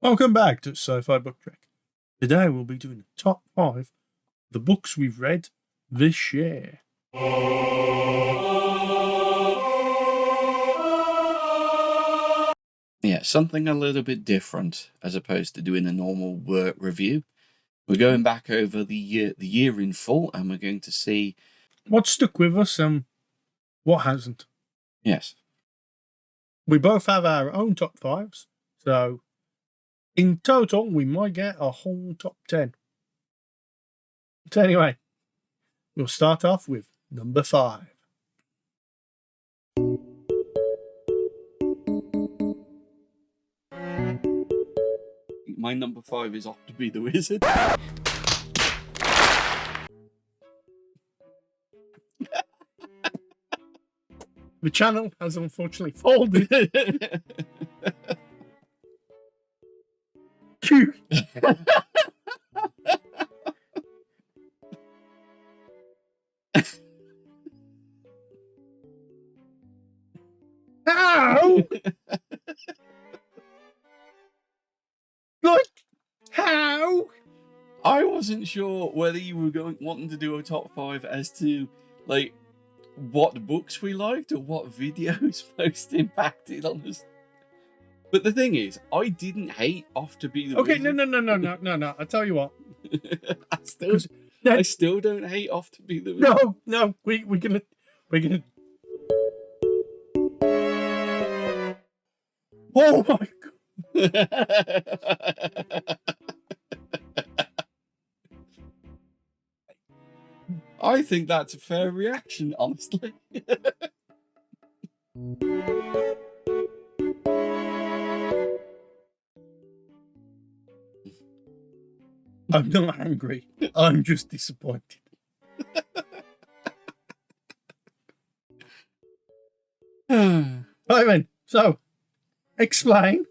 Welcome back to Sci-Fi Book Trek. Today we'll be doing the top 5 of the books we've read this year. Yeah, something a little bit different as opposed to doing a normal work review. We're going back over the year in full, and we're going to see what stuck with us and what hasn't. Yes. We both have our own top 5s, so in total we might get a whole top 10. So anyway, we'll start off with number 5. My number 5 is Off to Be the Wizard. The channel has unfortunately folded. How? Like, how? I wasn't sure whether you were wanting to do a top 5 as to like what books we liked or what videos most impacted on us. But the thing is, I didn't hate Off to Be the Wizard. No. I tell you what. I still don't hate Off to Be the Wizard. No. We're gonna. Oh my god! I think that's a fair reaction, honestly. I'm not angry. I'm just disappointed. Right then, so explain.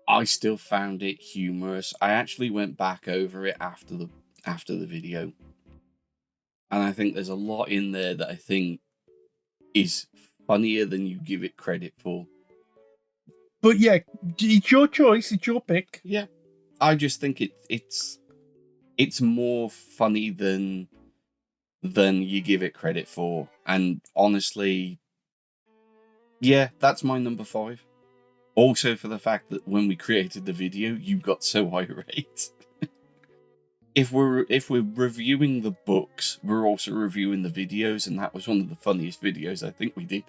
I still found it humorous. I actually went back over it after the video, and I think there's a lot in there that I think is funnier than you give it credit for. But yeah, it's your choice. It's your pick. Yeah, I just think it's more funny than you give it credit for, and honestly, yeah, that's my number 5. Also for the fact that when we created the video, you got so irate. If we're reviewing the books, we're also reviewing the videos, and that was one of the funniest videos I think we did.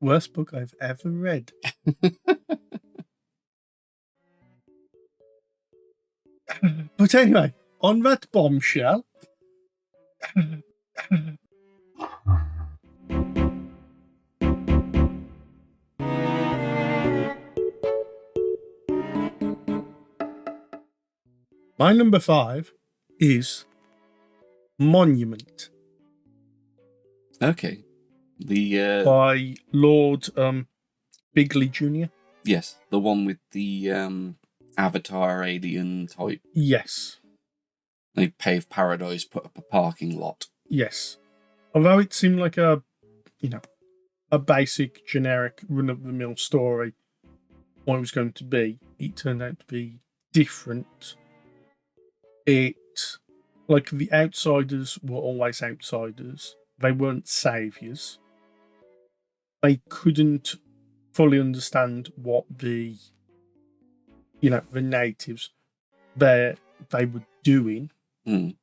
Worst book I've ever read. But anyway, on that bombshell. My number 5 is Monument. Okay. The by Lord Biggle Jr. Yes, the one with the Avatar alien type. Yes. They paved paradise, put up a parking lot. Yes. Although it seemed like a basic, generic, run-of-the-mill story, what it was going to be, it turned out to be different. Like, the outsiders were always outsiders. They weren't saviours. They couldn't fully understand what the natives they were doing. Mm.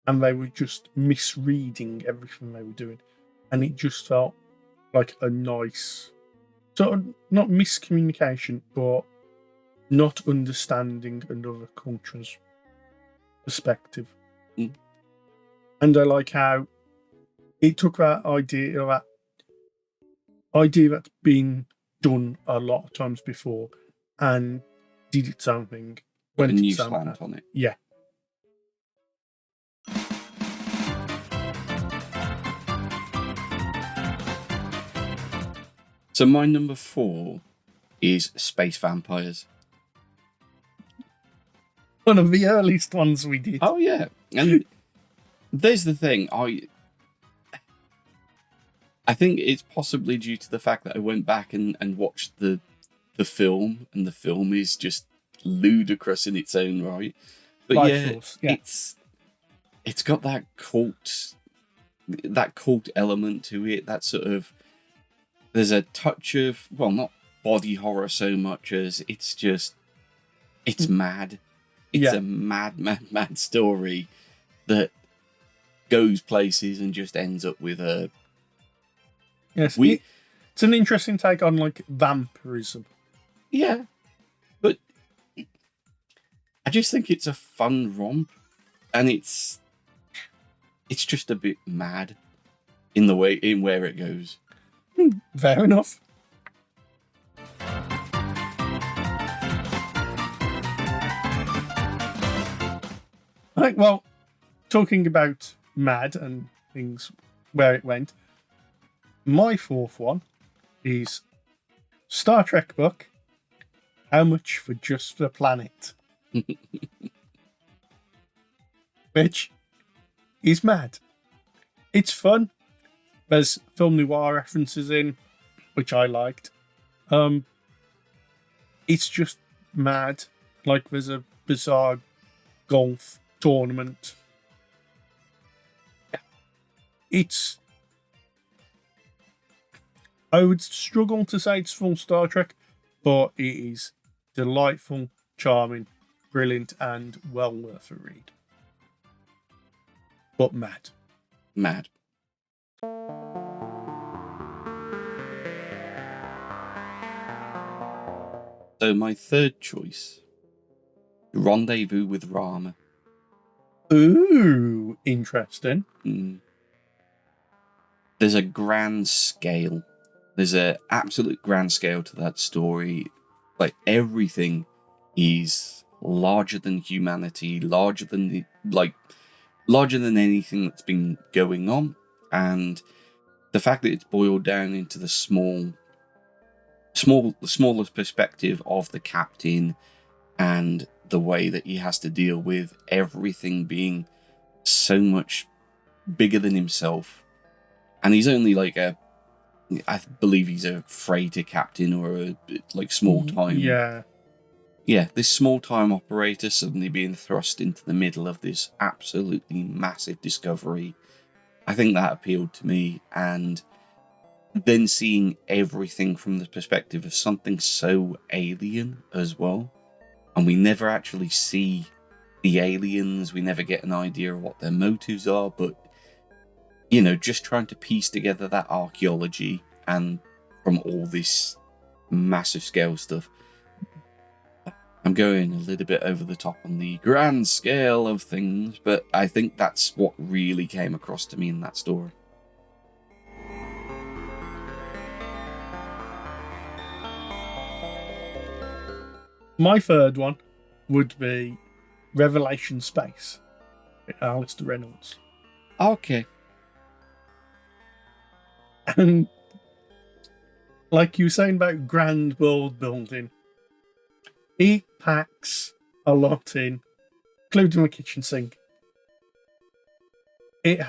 And they were just misreading everything they were doing. And it just felt like a nice, sort of, not miscommunication, but not understanding another culture's perspective. Mm. And I like how it took that idea that's been done a lot of times before and did its own thing. Put a new slant on it. Yeah. So my number 4 is Space Vampires. One of the earliest ones we did. Oh yeah. And there's the thing, I think it's possibly due to the fact that I went back and watched the film, and the film is just ludicrous in its own right. But Life Force, yeah. It's got that cult element to it. That sort of, there's a touch of, well, not body horror so much as it's mad. It's a mad story that goes places and just ends up with a. Yes, it's an interesting take on like vampirism. Yeah, but I just think it's a fun romp, and it's just a bit mad in where it goes. Fair enough. Right, well, talking about mad and things where it went, my fourth one is Star Trek book, How Much for Just the Planet? Which is mad. It's fun. There's film noir references in, which I liked. It's just mad. Like there's a bizarre golf tournament. I would struggle to say it's full Star Trek, but it is delightful, charming, brilliant, and well worth a read. But mad. Mad. So my third choice, Rendezvous with Rama. Ooh, interesting. There's a grand scale. There's an absolute grand scale to that story. Like, everything is larger than humanity, larger than anything that's been going on. And the fact that it's boiled down into the smallest perspective of the captain, and the way that he has to deal with everything being so much bigger than himself. And he's only like I believe he's a freighter captain or a small time. Yeah. Yeah, this small time operator suddenly being thrust into the middle of this absolutely massive discovery. I think that appealed to me, and then seeing everything from the perspective of something so alien as well. And we never actually see the aliens, we never get an idea of what their motives are, but, you know, just trying to piece together that archaeology and from all this massive scale stuff. I'm going a little bit over the top on the grand scale of things, but I think that's what really came across to me in that story. My third one would be Revelation Space, Alastair Reynolds. Okay. And like you were saying about grand world building, it packs a lot in, including the kitchen sink. It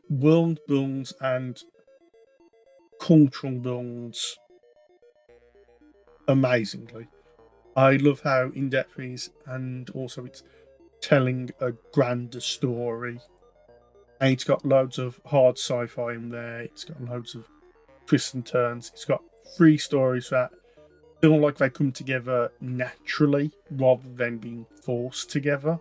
world builds and cultural builds amazingly. I love how in-depth it is, and also it's telling a grander story. And it's got loads of hard sci-fi in there. It's got loads of twists and turns. It's got 3 stories that feel like they come together naturally rather than being forced together.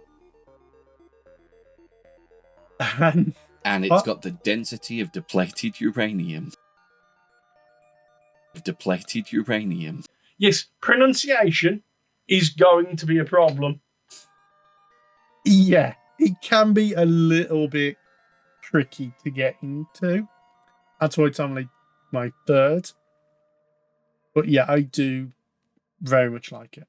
And it's got the density of depleted uranium. Yes, pronunciation is going to be a problem. Yeah, it can be a little bit tricky to get into. That's why it's only my third. But yeah, I do very much like it.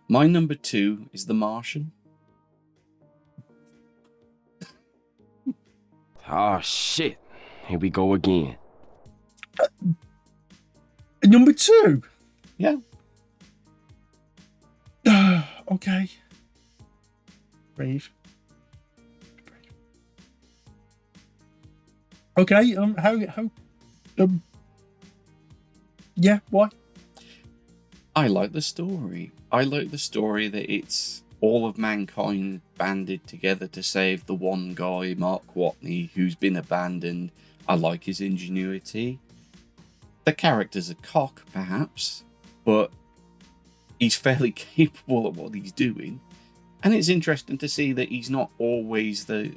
My number 2 is The Martian. Oh, shit. Here we go again. Number 2? Yeah. Okay. Breathe. Okay. Yeah. Why? I like the story. I like the story that it's all of mankind banded together to save the one guy, Mark Watney, who's been abandoned. I like his ingenuity. The character's a cock, perhaps, but he's fairly capable of what he's doing. And it's interesting to see that he's not always the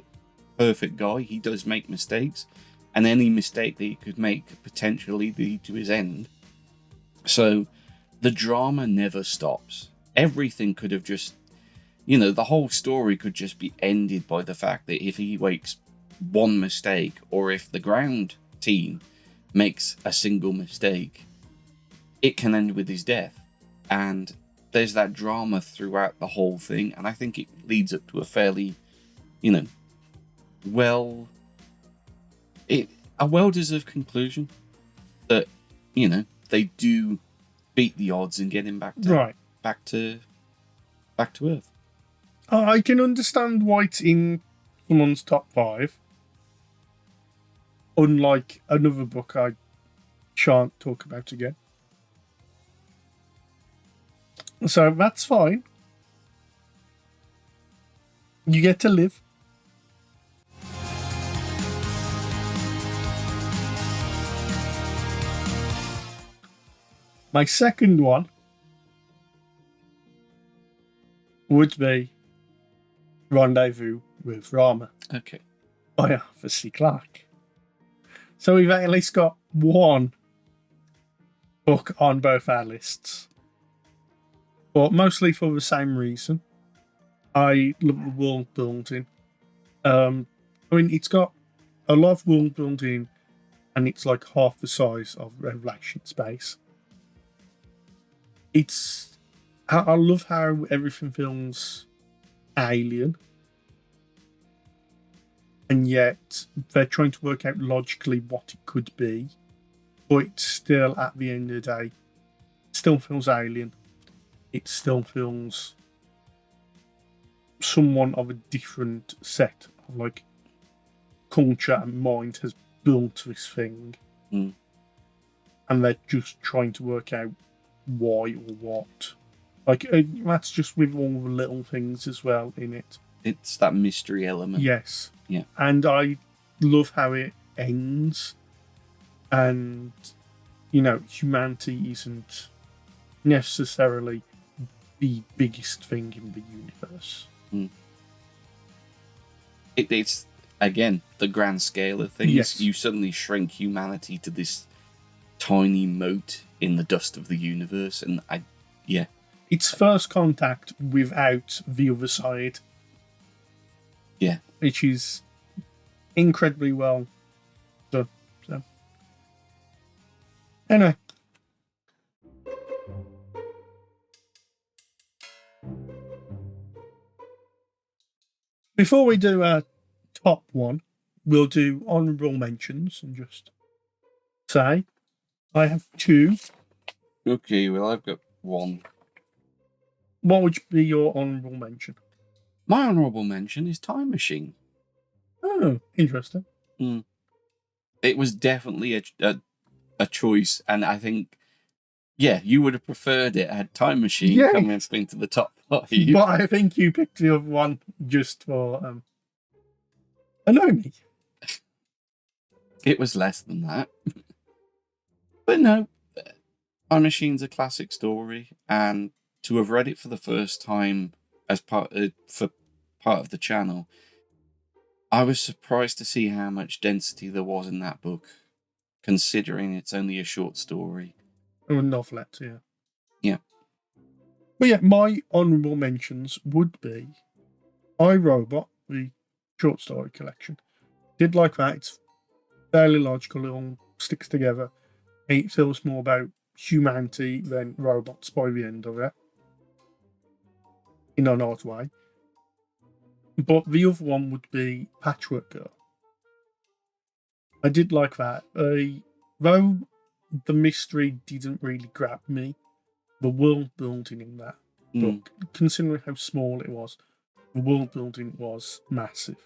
perfect guy. He does make mistakes, and any mistake that he could make could potentially lead to his end. So the drama never stops. Everything could have just, the whole story could just be ended by the fact that if he makes one mistake, or if the ground team makes a single mistake, it can end with his death. And there's that drama throughout the whole thing, and I think it leads up to a fairly, a well-deserved conclusion that, they do beat the odds and get him back to Earth. I can understand why it's in someone's top 5. Unlike another book I shan't talk about again. So that's fine. You get to live. My second one would be Rendezvous with Rama. Okay. By Arthur C. Clarke. So we've at least got one book on both our lists. But mostly for the same reason. I love the world building. It's got a lot of world building, and it's like half the size of Revelation Space. I love how everything feels alien. And yet they're trying to work out logically what it could be. But it's still, at the end of the day, still feels alien. It still feels someone of a different set of like culture and mind has built this thing. Mm. And they're just trying to work out why or what. Like, that's just with all the little things as well in it. It's that mystery element. Yes. Yeah. And I love how it ends. And, humanity isn't necessarily the biggest thing in the universe. Mm. It's, again, the grand scale of things. Yes. You suddenly shrink humanity to this tiny mote in the dust of the universe. And It's first contact without the other side. Yeah. Which is incredibly well done. So. Anyway. Before we do our top one, we'll do honourable mentions and just say I have 2. Okay, well, I've got 1. What would be your honourable mention? My honourable mention is Time Machine. Oh, interesting. It was definitely a choice, and I think, you would have preferred it had Time Machine come into the top 5. But I think you picked the other one just for annoy me. It was less than that. But no, Time Machine's a classic story, and to have read it for the first time as part of the channel, I was surprised to see how much density there was in that book, considering it's only a short story. Or a novelette, yeah. Yeah. But yeah, my honourable mentions would be I, Robot, the short story collection. Did like that. It's fairly logical. It all sticks together. It feels more about humanity than robots by the end of it. In an odd way. But the other one would be Patchwork Girl. I did like that. Though the mystery didn't really grab me, the world building in that Mm. But considering how small it was, the world building was massive.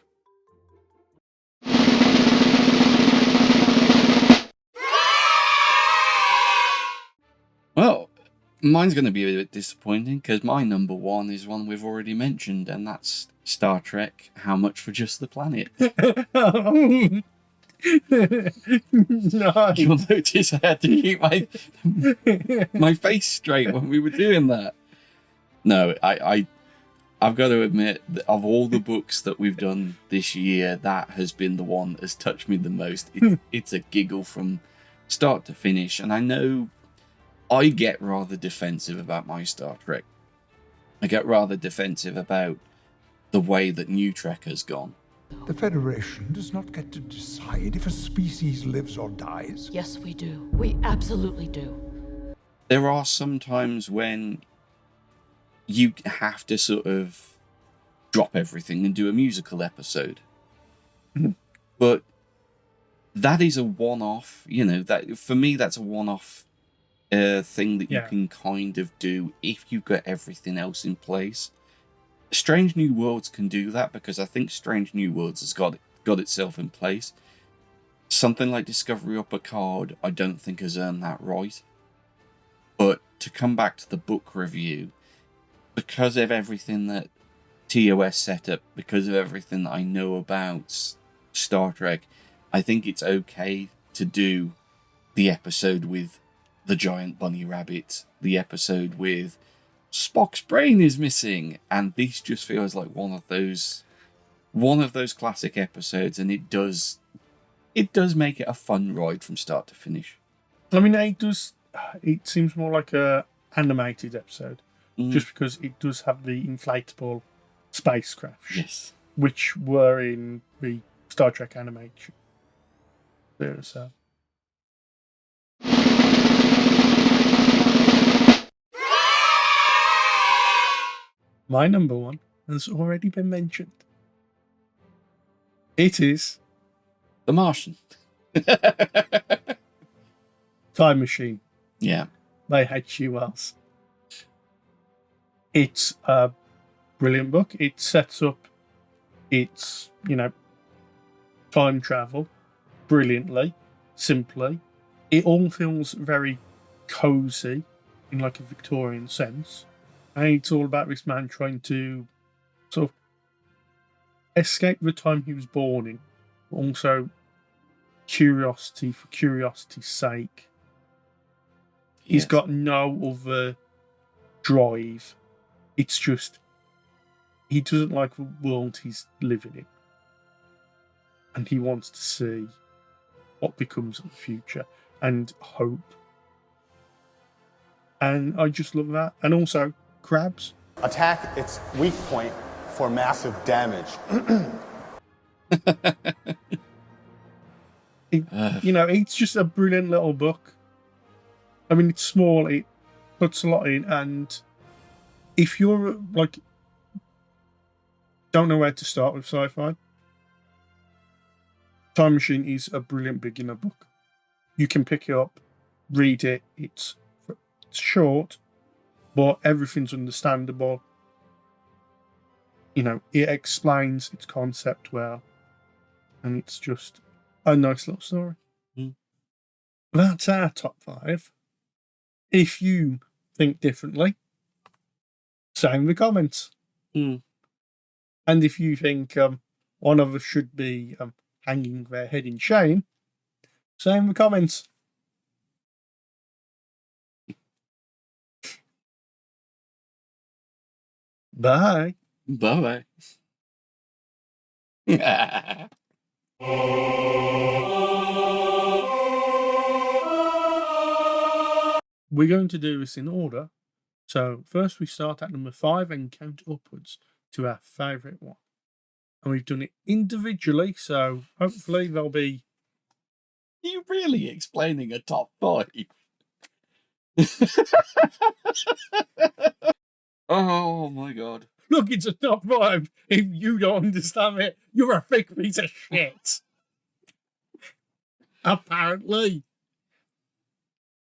Well, mine's going to be a bit disappointing because my number one is one we've already mentioned, and that's Star Trek. How much for just the planet? No. You'll notice I had to keep my face straight when we were doing that. No, I've got to admit that of all the books that we've done this year, that has been the one that has touched me the most. It's a giggle from start to finish, and I know I get rather defensive about my Star Trek. I get rather defensive about the way that New Trek has gone. The Federation does not get to decide if a species lives or dies. Yes, we do. We absolutely do. There are some times when you have to sort of drop everything and do a musical episode. But that is a one-off, that for me, that's a one-off thing that you can kind of do if you've got everything else in place. Strange New Worlds can do that because I think Strange New Worlds has got itself in place. Something like Discovery or Picard, I don't think has earned that right. But to come back to the book review, because of everything that TOS set up, because of everything that I know about Star Trek, I think it's okay to do the episode with the giant bunny rabbit, the episode with Spock's brain is missing, and this just feels like one of those classic episodes, and it does make it a fun ride from start to finish. I mean, it seems more like a animated episode, just because it does have the inflatable spacecraft, Yes, which were in the Star Trek animation. There, so. My number one has already been mentioned. It is The Martian. Time Machine Yeah. by H.G. Wells. It's a brilliant book. It sets up its, time travel brilliantly, simply. It all feels very cozy in like a Victorian sense. And it's all about this man trying to sort of escape the time he was born in, but also curiosity for curiosity's sake. He's got no other drive. It's just he doesn't like the world he's living in. And he wants to see what becomes of the future and hope. And I just love that. And also crabs. Attack its weak point for massive damage. It's just a brilliant little book. I mean, it's small, it puts a lot in, and if you're don't know where to start with sci-fi, Time Machine is a brilliant beginner book. You can pick it up, read it. It's short, but everything's understandable. It explains its concept well, and it's just a nice little story. That's our top 5. If you think differently, say in the comments. And if you think one of us should be hanging their head in shame, say in the comments. Bye. Bye-bye. We're going to do this in order. So first we start at number 5 and count upwards to our favourite one. And we've done it individually, so hopefully there'll be... Are you really explaining a top 5? Oh my god. Look, it's a top 5. If you don't understand it, you're a big piece of shit. Apparently.